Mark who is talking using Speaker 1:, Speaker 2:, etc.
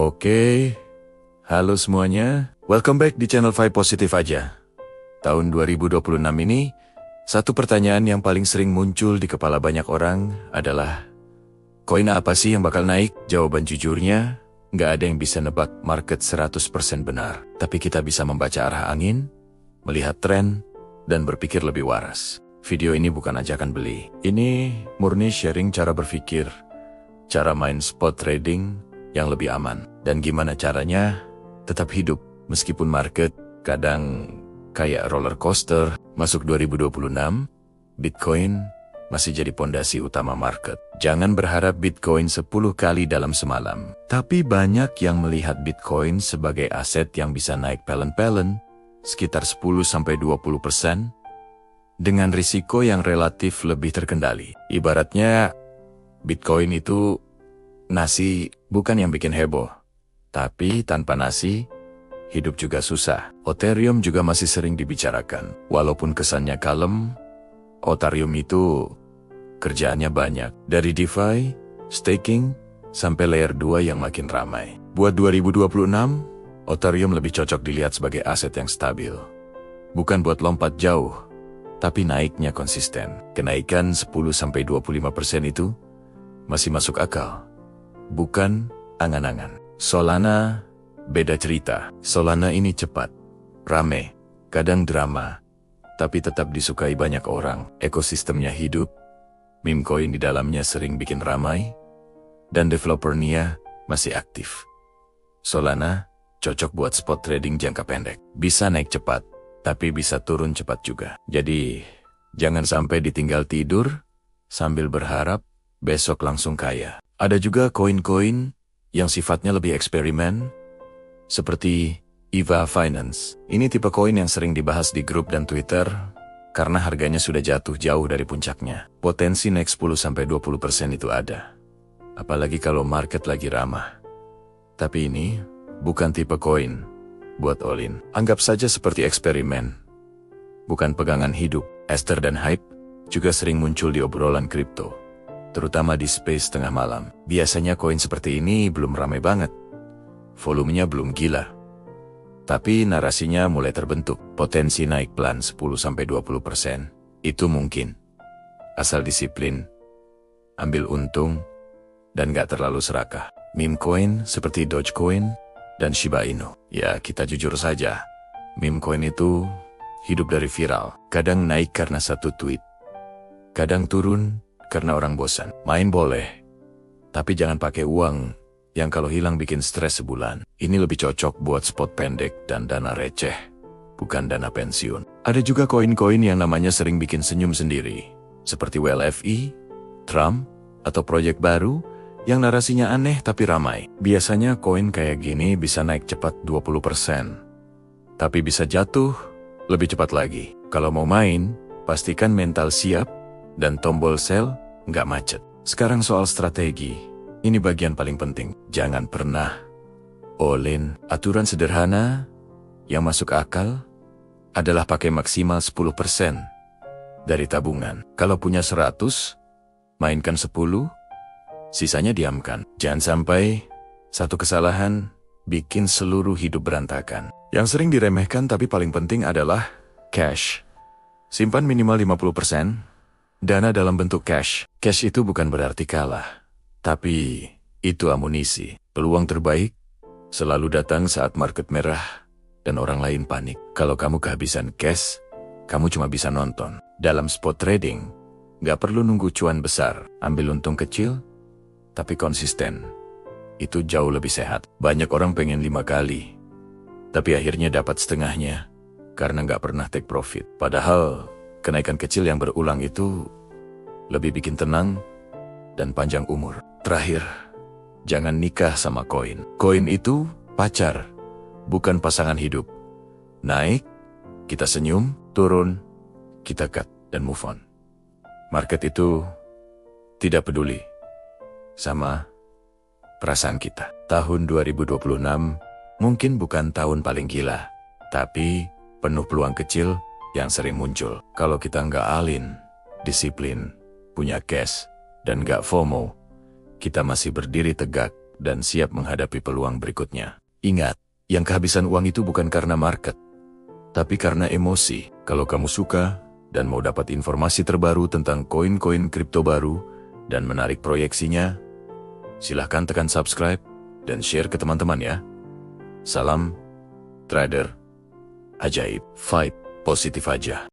Speaker 1: Oke, halo semuanya. Welcome back di channel Vibe Positif aja. Tahun 2026 ini, satu pertanyaan yang paling sering muncul di kepala banyak orang adalah, koin apa sih yang bakal naik? Jawaban jujurnya, nggak ada yang bisa nebak market 100% benar. Tapi kita bisa membaca arah angin, melihat tren, dan berpikir lebih waras. Video ini bukan ajakan beli. Ini murni sharing cara berpikir, cara main spot trading yang lebih aman. Dan gimana caranya tetap hidup meskipun market kadang kayak roller coaster. Masuk 2026, Bitcoin masih jadi pondasi utama market. Jangan berharap Bitcoin 10 kali dalam semalam. Tapi banyak yang melihat Bitcoin sebagai aset yang bisa naik pelen-pelen, sekitar 10-20%, dengan risiko yang relatif lebih terkendali. Ibaratnya, Bitcoin itu nasi bukan yang bikin heboh. Tapi tanpa nasi, hidup juga susah. Ethereum juga masih sering dibicarakan. Walaupun kesannya kalem, Ethereum itu kerjaannya banyak. Dari DeFi, staking, sampai layer 2 yang makin ramai. Buat 2026, Ethereum lebih cocok dilihat sebagai aset yang stabil. Bukan buat lompat jauh, tapi naiknya konsisten. Kenaikan 10-25% itu masih masuk akal. Bukan angan-angan. Solana beda cerita. Solana ini cepat, rame, kadang drama, tapi tetap disukai banyak orang. Ekosistemnya hidup, meme coin di dalamnya sering bikin ramai, dan developernya masih aktif. Solana cocok buat spot trading jangka pendek. Bisa naik cepat, tapi bisa turun cepat juga. Jadi, jangan sampai ditinggal tidur sambil berharap besok langsung kaya. Ada juga koin-koin yang sifatnya lebih eksperimen, seperti EVA Finance. Ini tipe koin yang sering dibahas di grup dan Twitter, karena harganya sudah jatuh jauh dari puncaknya. Potensi naik 10-20% itu ada. Apalagi kalau market lagi ramah. Tapi ini bukan tipe koin buat all-in. Anggap saja seperti eksperimen, bukan pegangan hidup. Ether dan hype juga sering muncul di obrolan kripto, terutama di space tengah malam. Biasanya koin seperti ini belum ramai banget. Volumenya belum gila. Tapi narasinya mulai terbentuk. Potensi naik pelan 10-20%. Itu mungkin. Asal disiplin, ambil untung, dan gak terlalu serakah. Meme coin seperti Dogecoin dan Shiba Inu. Ya, kita jujur saja. Meme coin itu hidup dari viral. Kadang naik karena satu tweet. Kadang turun karena orang bosan. Main boleh, tapi jangan pakai uang yang kalau hilang bikin stres sebulan. Ini lebih cocok buat spot pendek dan dana receh, bukan dana pensiun. Ada juga koin-koin yang namanya sering bikin senyum sendiri, seperti WLFI, Trump, atau proyek baru yang narasinya aneh tapi ramai. Biasanya koin kayak gini bisa naik cepat 20%, tapi bisa jatuh lebih cepat lagi. Kalau mau main, pastikan mental siap dan tombol sell nggak macet. Sekarang soal strategi. Ini bagian paling penting. Jangan pernah all-in. Aturan sederhana yang masuk akal adalah pakai maksimal 10% dari tabungan. Kalau punya 100, mainkan 10, sisanya diamkan. Jangan sampai satu kesalahan bikin seluruh hidup berantakan. Yang sering diremehkan tapi paling penting adalah cash. Simpan minimal 50% dana dalam bentuk cash. Cash itu bukan berarti kalah. Tapi itu amunisi. Peluang terbaik selalu datang saat market merah dan orang lain panik. Kalau kamu kehabisan cash, kamu cuma bisa nonton. Dalam spot trading, gak perlu nunggu cuan besar. Ambil untung kecil, tapi konsisten. Itu jauh lebih sehat. Banyak orang pengen 5 kali, tapi akhirnya dapat setengahnya karena gak pernah take profit. Padahal kenaikan kecil yang berulang itu lebih bikin tenang dan panjang umur. Terakhir, jangan nikah sama koin. Koin itu pacar, bukan pasangan hidup. Naik, kita senyum, turun, kita cut dan move on. Market itu tidak peduli sama perasaan kita. Tahun 2026 mungkin bukan tahun paling gila, tapi penuh peluang kecil yang sering muncul. Kalau kita nggak all-in, disiplin, punya cash, dan nggak FOMO, kita masih berdiri tegak dan siap menghadapi peluang berikutnya. Ingat, yang kehabisan uang itu bukan karena market, tapi karena emosi. Kalau kamu suka dan mau dapat informasi terbaru tentang koin-koin kripto baru dan menarik proyeksinya, silahkan tekan subscribe dan share ke teman-teman ya. Salam trader ajaib, fight positif aja.